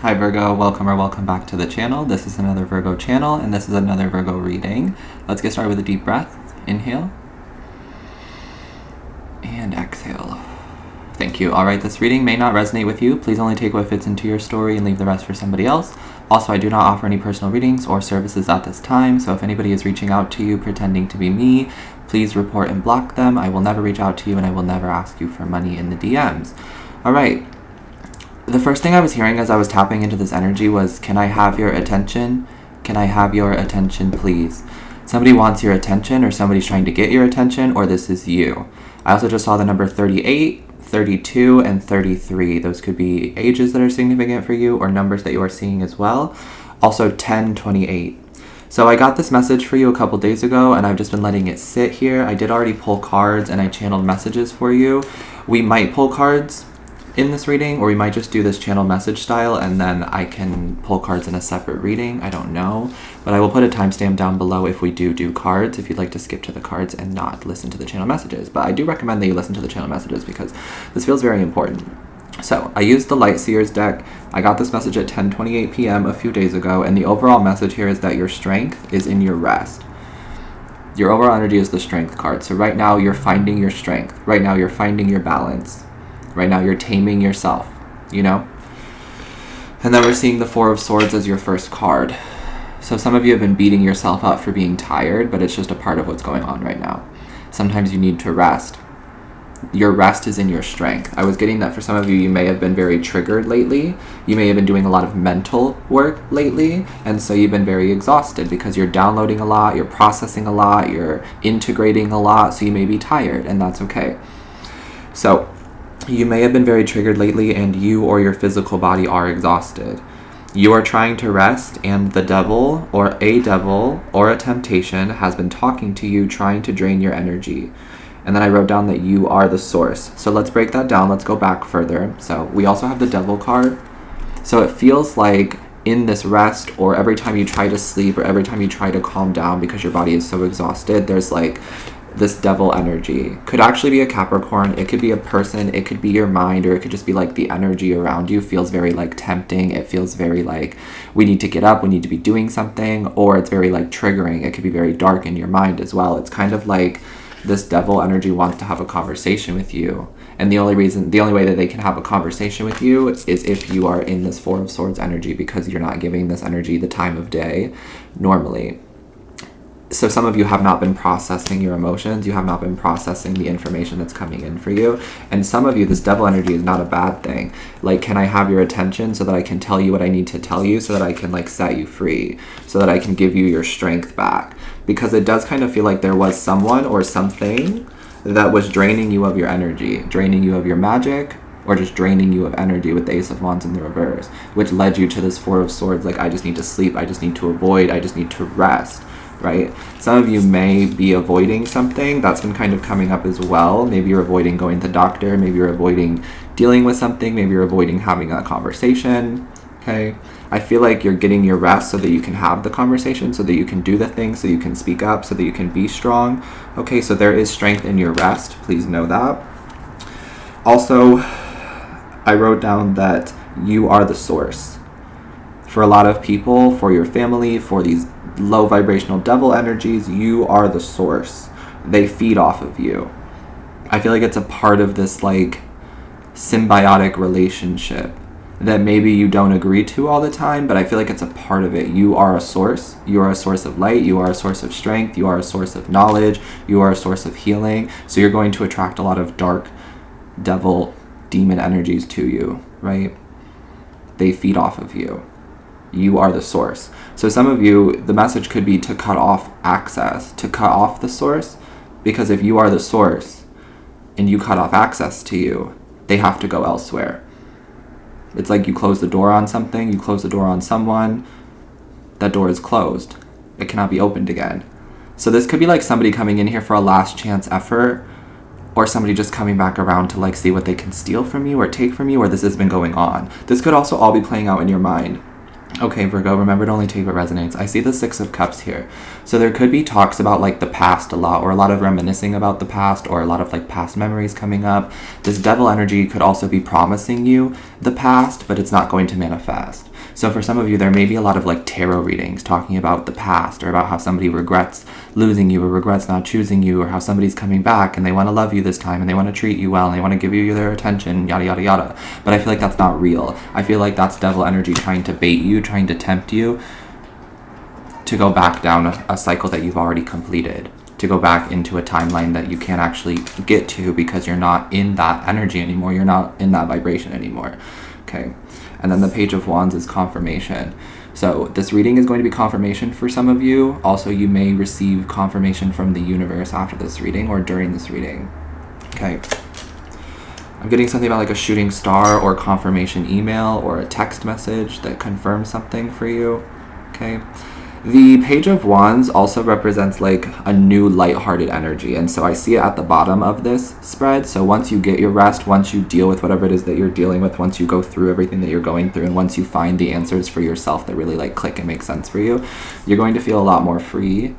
Hi Virgo, welcome or welcome back to the channel. This is another Virgo channel and this is another Virgo reading. Let's get started with a deep breath. Inhale and exhale. Thank you. Alright, this reading may not resonate with you. Please only take what fits into your story and leave the rest for somebody else. Also, I do not offer any personal readings or services at this time, so if anybody is reaching out to you pretending to be me, please report and block them. I will never reach out to you and I will never ask you for money in the DMs. Alright. The first thing I was hearing as I was tapping into this energy was, can I have your attention? Can I have your attention, please? Somebody wants your attention, or somebody's trying to get your attention, or this is you. I also just saw the number 38, 32, and 33. Those could be ages that are significant for you, or numbers that you are seeing as well. Also 10, 28. So I got this message for you a couple days ago, and I've just been letting it sit here. I did already pull cards, and I channeled messages for you. We might pull cards in this reading, or we might just do this channel message style and then I can pull cards in a separate reading. I don't know, but I will put a timestamp down below if we do cards, if you'd like to skip to the cards and not listen to the channel messages. But I do recommend that you listen to the channel messages because this feels very important. So I used the Light Seers deck. I got this message at 10:28 p.m. a few days ago, and the overall message here is that your strength is in your rest. Your overall energy is the Strength card. So right now you're finding your strength. Right now you're finding your balance. Right now you're taming yourself, you know? And then we're seeing the Four of Swords as your first card. So some of you have been beating yourself up for being tired, but it's just a part of what's going on right now. Sometimes you need to rest. Your rest is in your strength. I was getting that for some of you, you may have been very triggered lately. You may have been doing a lot of mental work lately, and so you've been very exhausted because you're downloading a lot, you're processing a lot, you're integrating a lot, so you may be tired, and that's okay. So you may have been very triggered lately and you or your physical body are exhausted. You are trying to rest and the devil or a temptation has been talking to you, trying to drain your energy. And then I wrote down that you are the source. So let's break that down. Let's go back further. So we also have the devil card. So it feels like in this rest, or every time you try to sleep, or every time you try to calm down because your body is so exhausted, there's like this devil energy. Could actually be a Capricorn, it could be a person, it could be your mind, or it could just be like the energy around you feels very like tempting. It feels very like we need to get up, we need to be doing something, or it's very like triggering. It could be very dark in your mind as well. It's kind of like this devil energy wants to have a conversation with you, and the only way that they can have a conversation with you is if you are in this Four of Swords energy, because you're not giving this energy the time of day normally. So some of you have not been processing your emotions. You have not been processing the information that's coming in for you. And some of you, this devil energy is not a bad thing. Like, can I have your attention so that I can tell you what I need to tell you, so that I can like set you free, so that I can give you your strength back? Because it does kind of feel like there was someone or something that was draining you of your energy, draining you of your magic, or just draining you of energy with the Ace of Wands in the reverse, which led you to this Four of Swords. Like, I just need to sleep. I just need to avoid. I just need to rest. Right? Some of you may be avoiding something that's been kind of coming up as well. Maybe you're avoiding going to the doctor. Maybe you're avoiding dealing with something. Maybe you're avoiding having a conversation. Okay? I feel like you're getting your rest so that you can have the conversation, so that you can do the thing, so you can speak up, so that you can be strong. Okay, so there is strength in your rest. Please know that. Also, I wrote down that you are the source. For a lot of people, for your family, for these low vibrational devil energies, you are the source. They feed off of you. I feel like it's a part of this like symbiotic relationship that maybe you don't agree to all the time, but I feel like it's a part of it. You are a source. You are a source of light. You are a source of strength. You are a source of knowledge. You are a source of healing. So you're going to attract a lot of dark devil demon energies to you, right? They feed off of you. You are the source. So some of you, the message could be to cut off access, to cut off the source, because if you are the source and you cut off access to you, they have to go elsewhere. It's like you close the door on something, you close the door on someone, that door is closed. It cannot be opened again. So this could be like somebody coming in here for a last chance effort, or somebody just coming back around to like see what they can steal from you or take from you, or this has been going on. This could also all be playing out in your mind. Okay, Virgo, remember to only take what resonates. I see the Six of Cups here. So there could be talks about like the past a lot, or a lot of reminiscing about the past, or a lot of like past memories coming up. This Devil energy could also be promising you the past, but it's not going to manifest. So for some of you, there may be a lot of like tarot readings talking about the past, or about how somebody regrets losing you, or regrets not choosing you, or how somebody's coming back and they want to love you this time and they want to treat you well and they want to give you their attention, yada, yada, yada. But I feel like that's not real. I feel like that's devil energy trying to bait you, trying to tempt you to go back down a cycle that you've already completed, to go back into a timeline that you can't actually get to because you're not in that energy anymore. You're not in that vibration anymore. Okay. And then the Page of Wands is confirmation. So this reading is going to be confirmation for some of you. Also, you may receive confirmation from the universe after this reading or during this reading. Okay. I'm getting something about like a shooting star or confirmation email or a text message that confirms something for you. Okay. The Page of Wands also represents like a new lighthearted energy. And so I see it at the bottom of this spread. So once you get your rest, once you deal with whatever it is that you're dealing with, once you go through everything that you're going through, and once you find the answers for yourself that really like click and make sense for you, you're going to feel a lot more free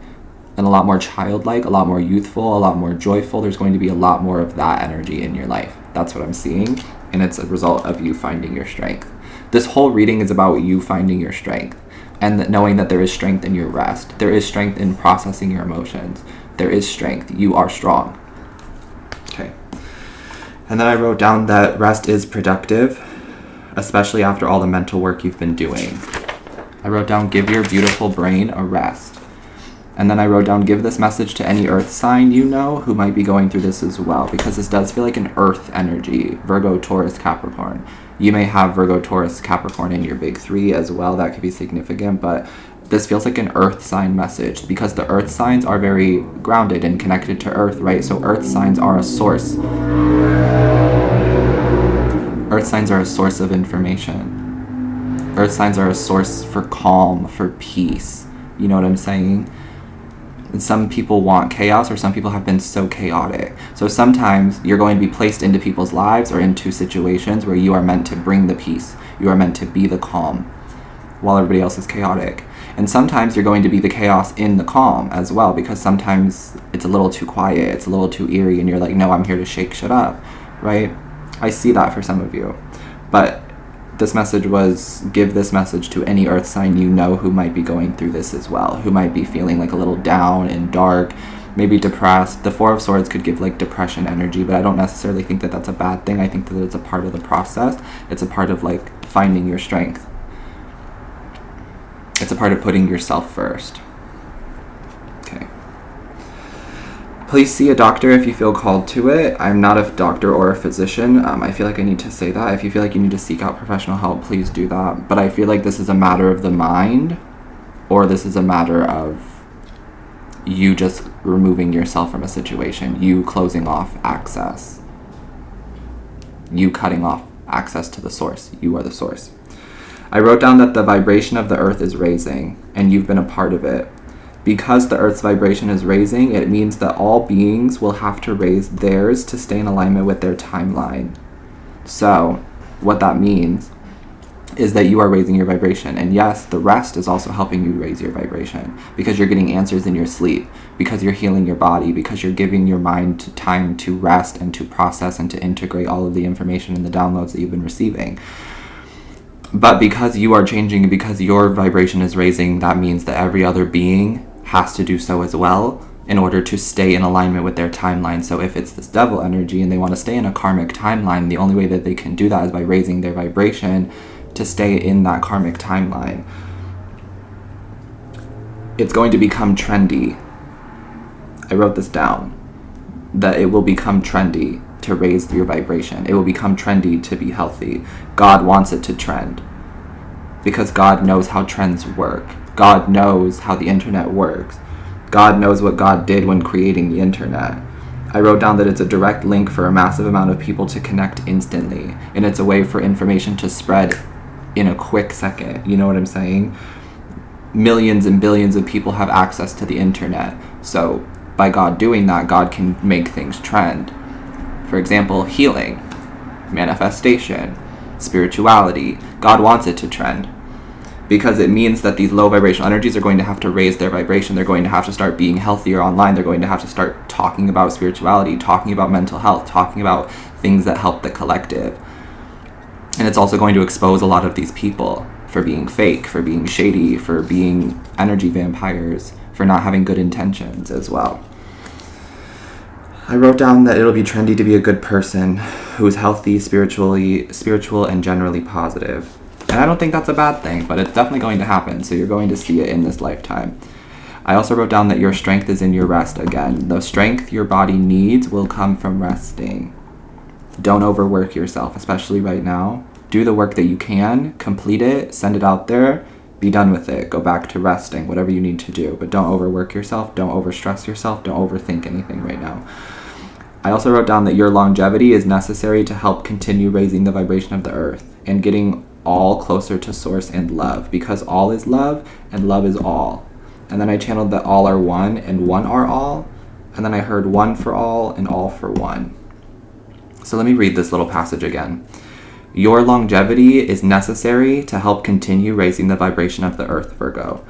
and a lot more childlike, a lot more youthful, a lot more joyful. There's going to be a lot more of that energy in your life. That's what I'm seeing. And it's a result of you finding your strength. This whole reading is about you finding your strength. And knowing that there is strength in your rest. There is strength in processing your emotions. There is strength. You are strong. Okay. And then I wrote down that rest is productive, especially after all the mental work you've been doing. I wrote down, give your beautiful brain a rest. And then I wrote down, give this message to any earth sign you know who might be going through this as well, because this does feel like an earth energy. Virgo, Taurus, Capricorn. You may have Virgo, Taurus, Capricorn in your big three as well. That could be significant, but this feels like an earth sign message because the earth signs are very grounded and connected to earth, right? So earth signs are a source. Earth signs are a source of information. Earth signs are a source for calm, for peace. You know what I'm saying? And some people want chaos, or some people have been so chaotic. So sometimes you're going to be placed into people's lives or into situations where you are meant to bring the peace. You are meant to be the calm while everybody else is chaotic. And sometimes you're going to be the chaos in the calm as well, because sometimes it's a little too quiet, it's a little too eerie, and you're like, no, I'm here to shake shit up, right? I see that for some of you. But this message was, give this message to any earth sign you know who might be going through this as well, who might be feeling like a little down and dark, maybe depressed. The Four of Swords could give like depression energy, but I don't necessarily think that that's a bad thing. I think that it's a part of the process. It's a part of like finding your strength. It's a part of putting yourself first. Okay. Please see a doctor if you feel called to it. I'm not a doctor or a physician. I feel like I need to say that. If you feel like you need to seek out professional help, please do that. But I feel like this is a matter of the mind, or this is a matter of you just removing yourself from a situation, you closing off access, you cutting off access to the source. You are the source. I wrote down that the vibration of the earth is raising, and you've been a part of it. Because the earth's vibration is raising, it means that all beings will have to raise theirs to stay in alignment with their timeline. So, what that means is that you are raising your vibration. And yes, the rest is also helping you raise your vibration, because you're getting answers in your sleep, because you're healing your body, because you're giving your mind time to rest and to process and to integrate all of the information and the downloads that you've been receiving. But because you are changing and because your vibration is raising, that means that every other being has to do so as well in order to stay in alignment with their timeline. So if it's this devil energy and they want to stay in a karmic timeline, the only way that they can do that is by raising their vibration to stay in that karmic timeline. It's going to become trendy. I wrote this down, that it will become trendy to raise your vibration. It will become trendy to be healthy. God wants it to trend because God knows how trends work. God knows how the internet works. God knows what God did when creating the internet. I wrote down that it's a direct link for a massive amount of people to connect instantly, and it's a way for information to spread in a quick second. You know what I'm saying? Millions and billions of people have access to the internet. So by God doing that, God can make things trend. For example, healing, manifestation, spirituality. God wants it to trend. because it means that these low vibrational energies are going to have to raise their vibration. They're going to have to start being healthier online. They're going to have to start talking about spirituality, talking about mental health, talking about things that help the collective. And it's also going to expose a lot of these people for being fake, for being shady, for being energy vampires, for not having good intentions as well. I wrote down that it'll be trendy to be a good person who is healthy, spiritual, and generally positive. And I don't think that's a bad thing, but it's definitely going to happen, so you're going to see it in this lifetime. I also wrote down that your strength is in your rest again. The strength your body needs will come from resting. Don't overwork yourself, especially right now. Do the work that you can, complete it, send it out there, be done with it. Go back to resting, whatever you need to do. But don't overwork yourself, don't overstress yourself, don't overthink anything right now. I also wrote down that your longevity is necessary to help continue raising the vibration of the earth and getting all closer to source and love, because all is love and love is all. And then I channeled that all are one and one are all. And then I heard one for all and all for one. So let me read this little passage again. Your longevity is necessary to help continue raising the vibration of the earth, Virgo,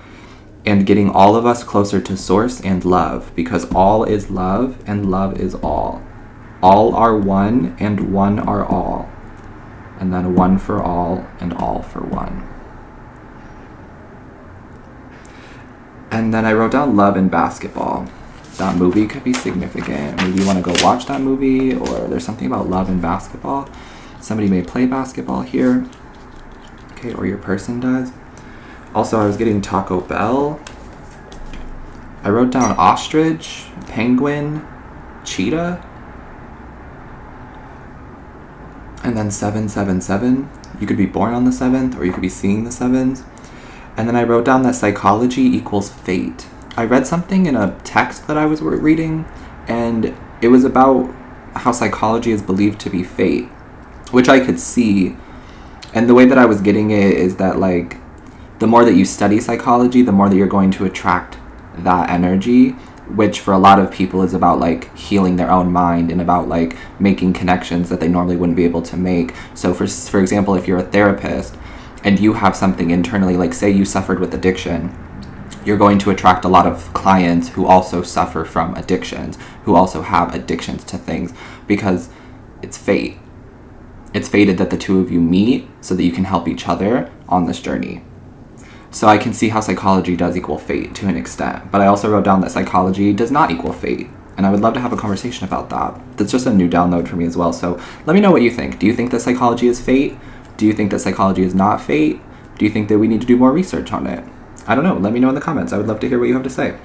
and getting all of us closer to source and love, because all is love and love is all. All are one and one are all. And then one for all and all for one. And then I wrote down love and basketball. That movie could be significant. Maybe you want to go watch that movie, or there's something about love and basketball. Somebody may play basketball here. Okay, or your person does. Also, I was getting Taco Bell. I wrote down ostrich, penguin, cheetah. And then 777. You could be born on the 7th, or you could be seeing the 7s. And then I wrote down that psychology equals fate. I read something in a text that I was reading, and it was about how psychology is believed to be fate, which I could see. And the way that I was getting it is that, like, the more that you study psychology, the more that you're going to attract that energy, which for a lot of people is about, like, healing their own mind and about, like, making connections that they normally wouldn't be able to make. So for example, if you're a therapist and you have something internally, like say you suffered with addiction, you're going to attract a lot of clients who also suffer from addictions, who also have addictions to things, because it's fate. It's fated that the two of you meet so that you can help each other on this journey. So I can see how psychology does equal fate to an extent, but I also wrote down that psychology does not equal fate, and I would love to have a conversation about that. That's just a new download for me as well, so let me know what you think. Do you think that psychology is fate? Do you think that psychology is not fate? Do you think that we need to do more research on it? I don't know. Let me know in the comments. I would love to hear what you have to say.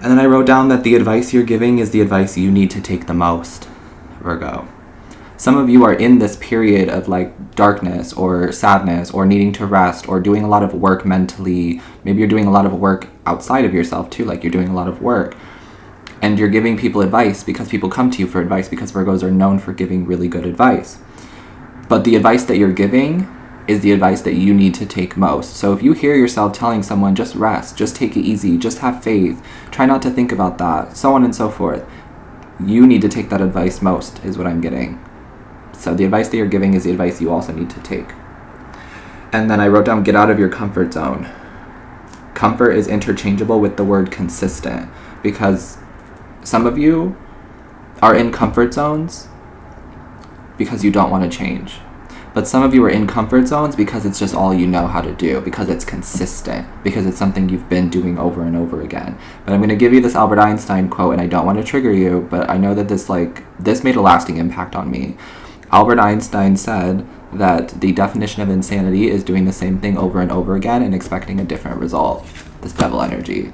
And then I wrote down that the advice you're giving is the advice you need to take the most, Virgo. Some of you are in this period of like darkness or sadness or needing to rest or doing a lot of work mentally. Maybe you're doing a lot of work outside of yourself too, like you're doing a lot of work. And you're giving people advice because people come to you for advice, because Virgos are known for giving really good advice. But the advice that you're giving is the advice that you need to take most. So if you hear yourself telling someone, just rest, just take it easy, just have faith, try not to think about that, so on and so forth, you need to take that advice most, is what I'm getting. So the advice that you're giving is the advice you also need to take. And then I wrote down, get out of your comfort zone. Comfort is interchangeable with the word consistent, because some of you are in comfort zones because you don't want to change. But some of you are in comfort zones because it's just all you know how to do, because it's consistent, because it's something you've been doing over and over again. But I'm going to give you this Albert Einstein quote, and I don't want to trigger you, but I know that this made a lasting impact on me. Albert Einstein said that the definition of insanity is doing the same thing over and over again and expecting a different result. This devil energy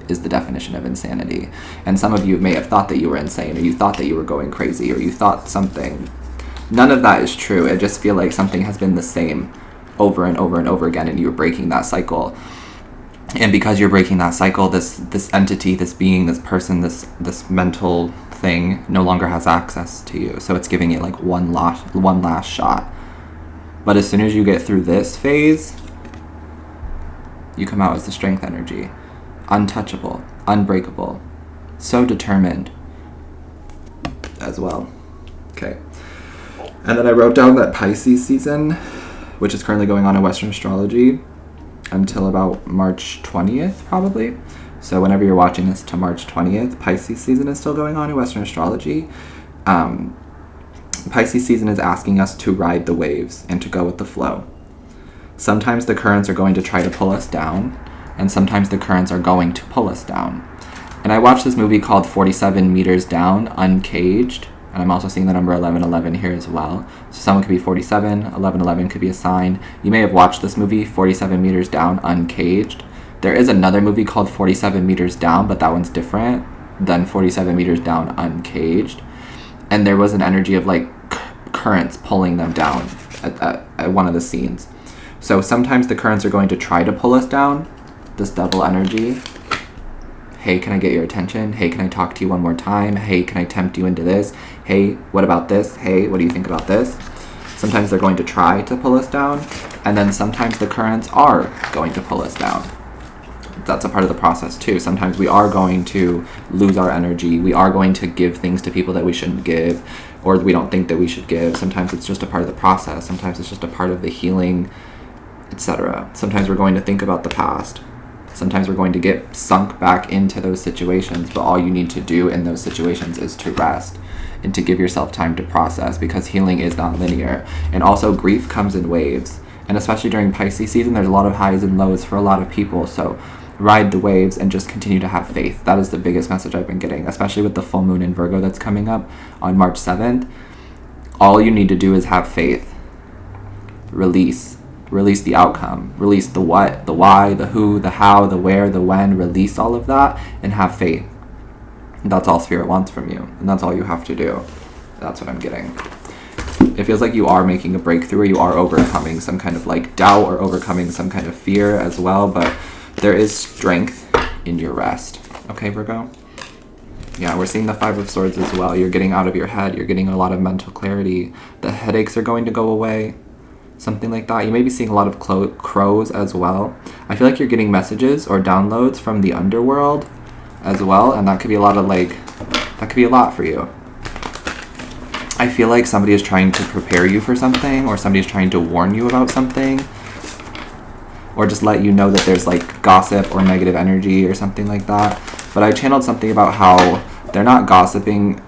is the definition of insanity. And some of you may have thought that you were insane, or you thought that you were going crazy, or you thought something. None of that is true. I just feel like something has been the same over and over and over again, and you're breaking that cycle. And because you're breaking that cycle, this entity, this being, this person, this mental thing no longer has access to you. So it's giving it like one last shot. But as soon as you get through this phase, you come out as the strength energy. Untouchable, unbreakable, so determined as well. Okay. And then I wrote down that Pisces season, which is currently going on in Western astrology, until about March 20th, probably. So whenever you're watching this to March 20th, Pisces season is still going on in Western astrology. Pisces season is asking us to ride the waves and to go with the flow. Sometimes the currents are going to try to pull us down, and sometimes the currents are going to pull us down. And I watched this movie called 47 Meters Down, Uncaged, and I'm also seeing the number 1111 here as well. So someone could be 47, 1111 could be a sign. You may have watched this movie, 47 Meters Down, Uncaged. There is another movie called 47 Meters Down, but that one's different than 47 Meters Down, Uncaged. And there was an energy of like currents pulling them down at one of the scenes. So sometimes the currents are going to try to pull us down, this double energy. Hey, can I get your attention? Hey, can I talk to you one more time? Hey, can I tempt you into this? Hey, what about this? Hey, what do you think about this? Sometimes they're going to try to pull us down, and then sometimes the currents are going to pull us down. That's a part of the process too. Sometimes we are going to lose our energy. We are going to give things to people that we shouldn't give, or we don't think that we should give. Sometimes it's just a part of the process. Sometimes it's just a part of the healing, etc. Sometimes we're going to think about the past. Sometimes we're going to get sunk back into those situations, but all you need to do in those situations is to rest and to give yourself time to process, because healing is not linear. And also grief comes in waves. And especially during Pisces season, there's a lot of highs and lows for a lot of people. So ride the waves and just continue to have faith. That is the biggest message I've been getting, especially with the full moon in Virgo that's coming up on March 7th. All you need to do is have faith. Release the outcome, release the what, the why, the who, the how, the where, the when. Release all of that and have faith. That's all Spirit wants from you, and that's all you have to do. That's what I'm getting. It feels like you are making a breakthrough, or you are overcoming some kind of like doubt or overcoming some kind of fear as well, but there is strength in your rest. Okay, Virgo? Yeah, we're seeing the Five of Swords as well. You're getting out of your head. You're getting a lot of mental clarity. The headaches are going to go away. Something like that. You may be seeing a lot of crows as well. I feel like you're getting messages or downloads from the underworld as well, and that could be a lot of that could be a lot for you. I feel like somebody is trying to prepare you for something, or somebody is trying to warn you about something, or just let you know that there's like gossip or negative energy or something like that. But I channeled something about how they're not gossiping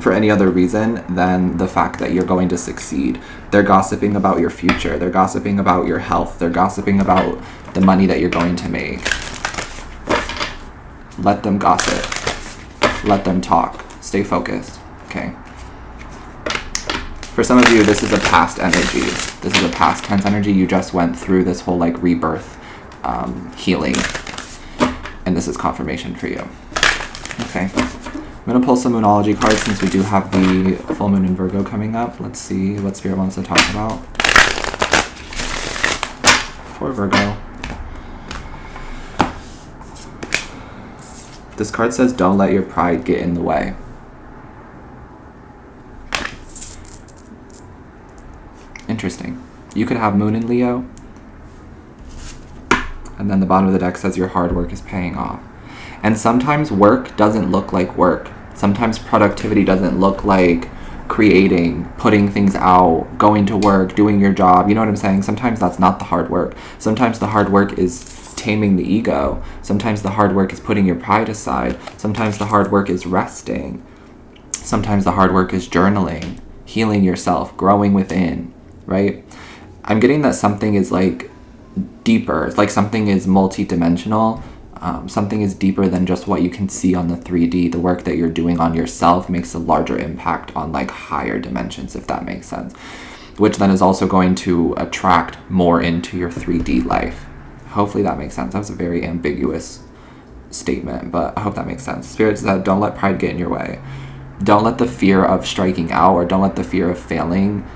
for any other reason than the fact that you're going to succeed. They're gossiping about your future. They're gossiping about your health. They're gossiping about the money that you're going to make. Let them gossip. Let them talk. Stay focused. Okay. For some of you, this is a past energy. This is a past tense energy. You just went through this whole like rebirth, healing. And this is confirmation for you. Okay. I'm going to pull some Moonology cards since we do have the full moon in Virgo coming up. Let's see what Spirit wants to talk about for Virgo. This card says, don't let your pride get in the way. Interesting. You could have moon in Leo. And then the bottom of the deck says your hard work is paying off. And sometimes work doesn't look like work. Sometimes productivity doesn't look like creating, putting things out, going to work, doing your job. You know what I'm saying? Sometimes that's not the hard work. Sometimes the hard work is taming the ego. Sometimes the hard work is putting your pride aside. Sometimes the hard work is resting. Sometimes the hard work is journaling, healing yourself, growing within, right? I'm getting that something is like deeper. It's like something is multi-dimensional. Something is deeper than just what you can see on the 3D. The work that you're doing on yourself makes a larger impact on like higher dimensions, if that makes sense. Which then is also going to attract more into your 3D life. Hopefully that makes sense. That was a very ambiguous statement, but I hope that makes sense. Spirit said, don't let pride get in your way. Don't let the fear of striking out, or don't let the fear of failing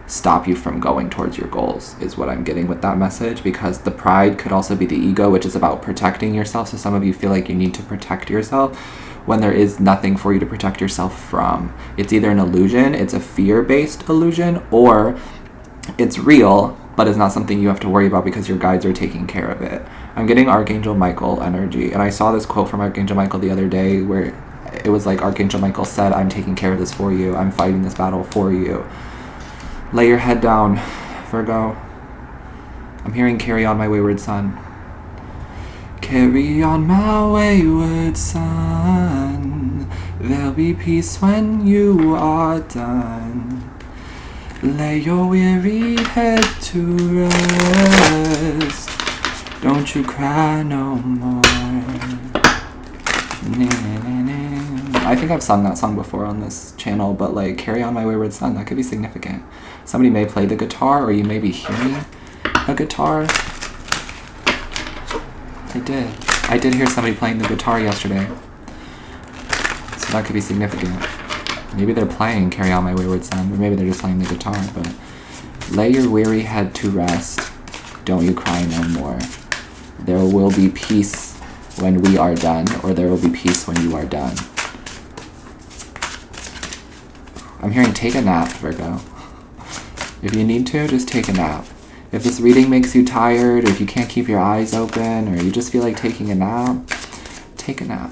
stop you from going towards your goals, is what I'm getting with that message, because the pride could also be the ego, which is about protecting yourself. So some of you feel like you need to protect yourself when there is nothing for you to protect yourself from. It's either an illusion, it's a fear-based illusion, or it's real, but it's not something you have to worry about because your guides are taking care of it. I'm getting Archangel Michael energy, and I saw this quote from Archangel Michael the other day where it was like Archangel Michael said, I'm taking care of this for you. I'm fighting this battle for you. Lay your head down, Virgo. I'm hearing carry on my wayward son. Carry on my wayward son. There'll be peace when you are done. Lay your weary head to rest. Don't you cry no more. I think I've sung that song before on this channel, but like, carry on my wayward son, that could be significant. Somebody may play the guitar, or you may be hearing a guitar. I did hear somebody playing the guitar yesterday. So that could be significant. Maybe they're playing Carry On My Wayward Son, or maybe they're just playing the guitar, but lay your weary head to rest. Don't you cry no more. There will be peace when we are done, or there will be peace when you are done. I'm hearing take a nap, Virgo. If you need to, just take a nap. If this reading makes you tired, or if you can't keep your eyes open, or you just feel like taking a nap, take a nap.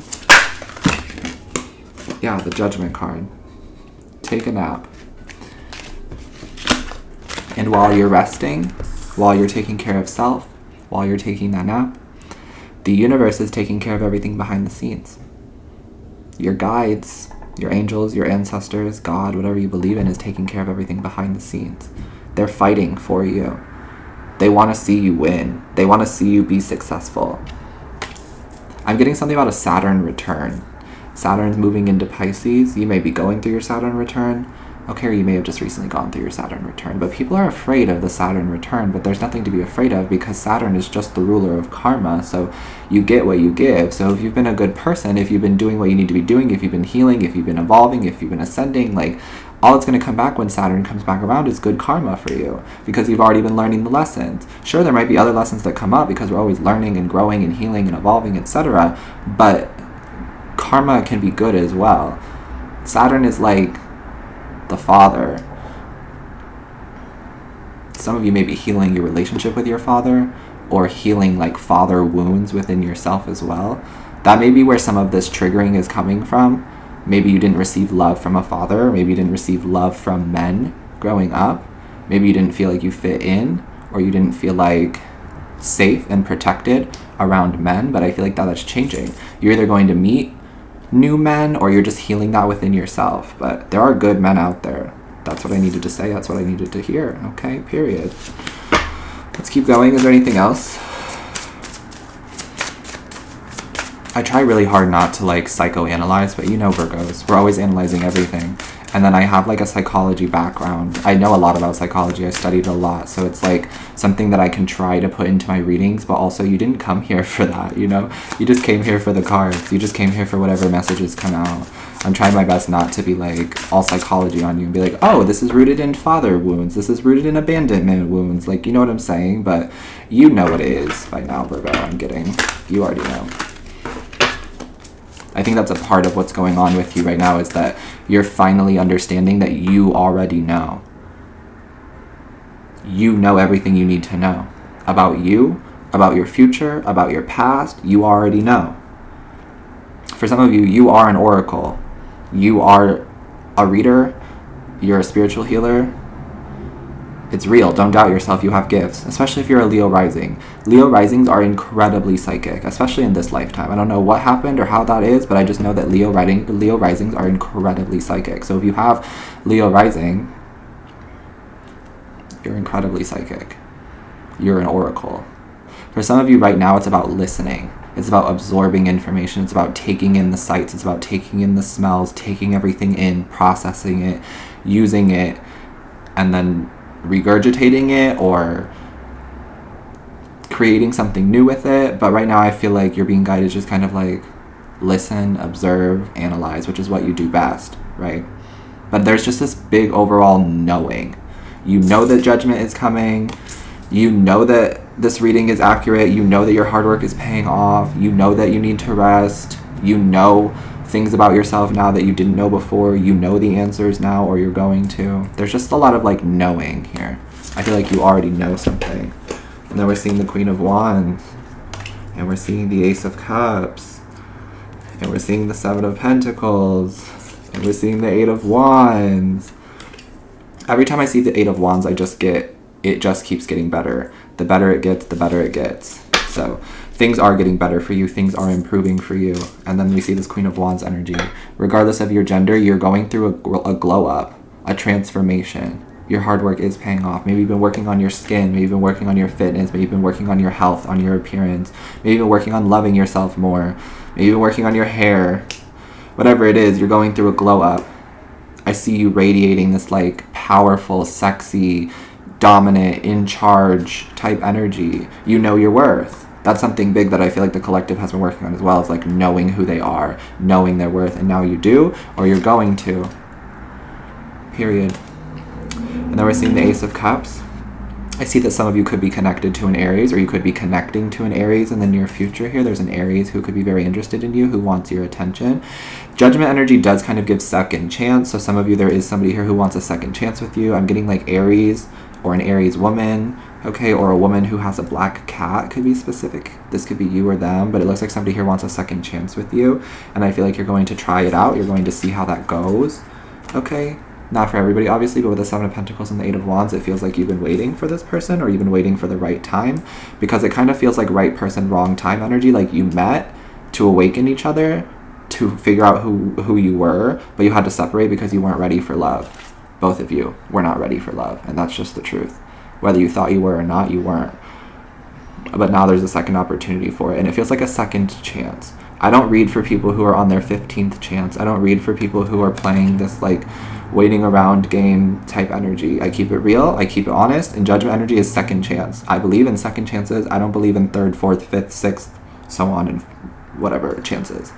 Yeah, the Judgment card. Take a nap. And while you're resting, while you're taking care of self, while you're taking that nap, the universe is taking care of everything behind the scenes. Your guides, your angels, your ancestors, God, whatever you believe in, is taking care of everything behind the scenes. They're fighting for you. They want to see you win. They want to see you be successful. I'm getting something about a Saturn return. Saturn's moving into Pisces. You may be going through your Saturn return. Okay, or you may have just recently gone through your Saturn return. But people are afraid of the Saturn return, but there's nothing to be afraid of because Saturn is just the ruler of karma. So you get what you give. So if you've been a good person, if you've been doing what you need to be doing, if you've been healing, if you've been evolving, if you've been ascending, like, all that's going to come back when Saturn comes back around is good karma for you because you've already been learning the lessons. Sure, there might be other lessons that come up because we're always learning and growing and healing and evolving, etc. But karma can be good as well. Saturn is like the father. Some of you may be healing your relationship with your father or healing like father wounds within yourself as well. That may be where some of this triggering is coming from. Maybe you didn't receive love from a father. Maybe you didn't receive love from men growing up. Maybe you didn't feel like you fit in, or you didn't feel like safe and protected around men, but I feel like that's changing. You're either going to meet new men or you're just healing that within yourself. But there are good men out there. That's what I needed to say. That's what I needed to hear. Okay, period. Let's keep going. Is there anything else? I try really hard not to like psychoanalyze, but you know Virgos, we're always analyzing everything. And then I have like a psychology background. I know a lot about psychology. I studied a lot. So it's like something that I can try to put into my readings, but also you didn't come here for that, you know? You just came here for the cards. You just came here for whatever messages come out. I'm trying my best not to be like all psychology on you and be like, oh, this is rooted in father wounds. This is rooted in abandonment wounds. Like, you know what I'm saying? But you know what it is by now, Virgo. I'm getting. You already know. I think that's a part of what's going on with you right now is that you're finally understanding that you already know. You know everything you need to know about you, about your future, about your past. You already know. For some of you, you are an oracle. You are a reader. You're a spiritual healer. It's real. Don't doubt yourself. You have gifts, especially if you're a Leo rising. Leo risings are incredibly psychic, especially in this lifetime. I don't know what happened or how that is, but I just know that Leo risings are incredibly psychic. So if you have Leo rising, you're incredibly psychic. You're an oracle. For some of you right now, it's about listening. It's about absorbing information. It's about taking in the sights. It's about taking in the smells, taking everything in, processing it, using it, and then regurgitating it or creating something new with it. But right now I feel like you're being guided just kind of like listen, observe, analyze, which is what you do best, right? But there's just this big overall knowing. You know that judgment is coming. You know that this reading is accurate. You know that your hard work is paying off. You know that you need to rest. You know things about yourself now that you didn't know before. You know the answers now, or you're going to. There's just a lot of like knowing here. I feel like you already know something. And then we're seeing the Queen of Wands, and we're seeing the Ace of Cups, and we're seeing the Seven of Pentacles, and we're seeing the Eight of Wands. Every time I see the Eight of Wands, I just get it just keeps getting better. The better it gets, the better it gets. So things are getting better for you. Things are improving for you. And then we see this Queen of Wands energy. Regardless of your gender, you're going through a glow up, a transformation. Your hard work is paying off. Maybe you've been working on your skin. Maybe you've been working on your fitness. Maybe you've been working on your health, on your appearance. Maybe you've been working on loving yourself more. Maybe you've been working on your hair. Whatever it is, you're going through a glow up. I see you radiating this like powerful, sexy, dominant, in charge type energy. You know your worth. That's something big that I feel like the collective has been working on as well, is like knowing who they are, knowing their worth, and now you do, or you're going to. Period. And then we're seeing the Ace of Cups. I see that some of you could be connected to an Aries, or you could be connecting to an Aries in the near future here. There's an Aries who could be very interested in you, who wants your attention. Judgment energy does kind of give second chance. So some of you, there is somebody here who wants a second chance with you. I'm getting like Aries or an Aries woman, okay, or a woman who has a black cat could be specific. This could be you or them, but it looks like somebody here wants a second chance with you. And I feel like you're going to try it out. You're going to see how that goes, okay? Not for everybody, obviously, but with the Seven of Pentacles and the Eight of Wands, it feels like you've been waiting for this person, or you've been waiting for the right time, because it kind of feels like right person, wrong time energy, like you met to awaken each other, to figure out who you were, but you had to separate because you weren't ready for love. Both of you were not ready for love, and that's just the truth. Whether you thought you were or not, you weren't. But now there's a second opportunity for it, and it feels like a second chance. I don't read for people who are on their 15th chance. I don't read for people who are playing this like waiting around game type energy. I keep it real, I keep it honest, and judgment energy is second chance. I believe in second chances. I don't believe in third, fourth, fifth, sixth, so on, and whatever chances.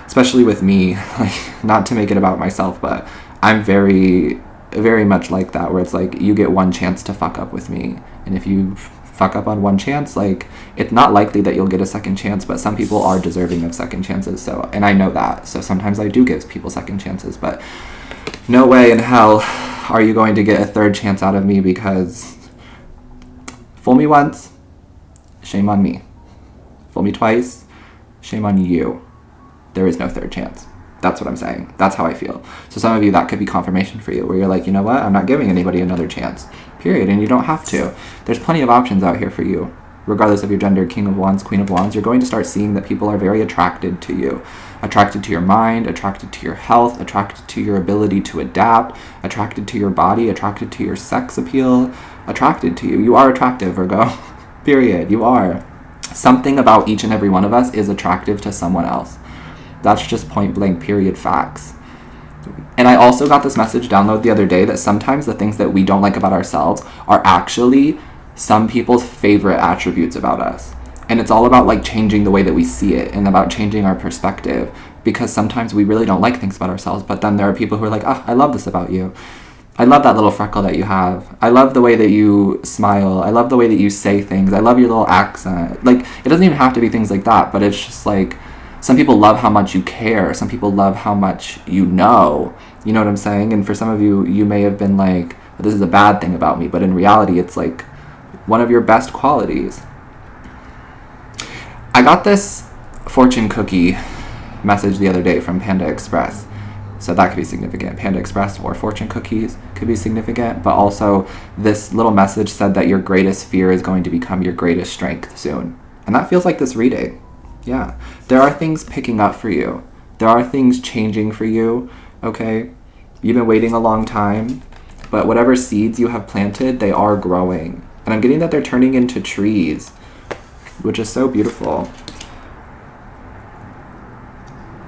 Especially with me, like, not to make it about myself, but I'm very, very much like that, where it's like you get one chance to fuck up with me, and if you fuck up on one chance, like, it's not likely that you'll get a second chance, but some people are deserving of second chances. So, and I know that, so sometimes I do give people second chances, but no way in hell are you going to get a third chance out of me, because fool me once, shame on me. Fool me twice, shame on you. There is no third chance. That's what I'm saying. That's how I feel. So some of you, that could be confirmation for you, where you're like, you know what? I'm not giving anybody another chance, period. And you don't have to. There's plenty of options out here for you. Regardless of your gender, King of Wands, Queen of Wands, you're going to start seeing that people are very attracted to you. Attracted to your mind, attracted to your health, attracted to your ability to adapt, attracted to your body, attracted to your sex appeal, attracted to you. You are attractive, Virgo. Period. You are. Something about each and every one of us is attractive to someone else. That's just point blank, period, facts. And I also got this message download the other day that sometimes the things that we don't like about ourselves are actually some people's favorite attributes about us. And it's all about like changing the way that we see it, and about changing our perspective, because sometimes we really don't like things about ourselves, but then there are people who are like, oh, I love this about you. I love that little freckle that you have. I love the way that you smile. I love the way that you say things. I love your little accent. Like, it doesn't even have to be things like that, but it's just like, some people love how much you care. Some people love how much you know. You know what I'm saying? And for some of you, you may have been like, this is a bad thing about me, but in reality, it's like one of your best qualities. I got this fortune cookie message the other day from Panda Express. So that could be significant. Panda Express or fortune cookies could be significant. But also, this little message said that your greatest fear is going to become your greatest strength soon. And that feels like this reading. Yeah. There are things picking up for you. There are things changing for you, okay? You've been waiting a long time, but whatever seeds you have planted, they are growing. And I'm getting that they're turning into trees, which is so beautiful.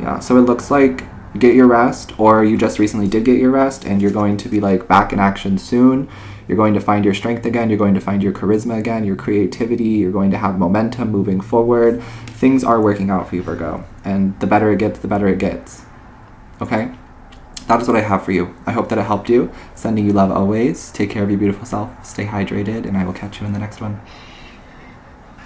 Yeah, so it looks like get your rest, or you just recently did get your rest, and you're going to be like back in action soon. You're going to find your strength again. You're going to find your charisma again, your creativity. You're going to have momentum moving forward. Things are working out for you, Virgo. And the better it gets, the better it gets. Okay? That is what I have for you. I hope that it helped you. Sending you love always. Take care of your beautiful self. Stay hydrated, and I will catch you in the next one.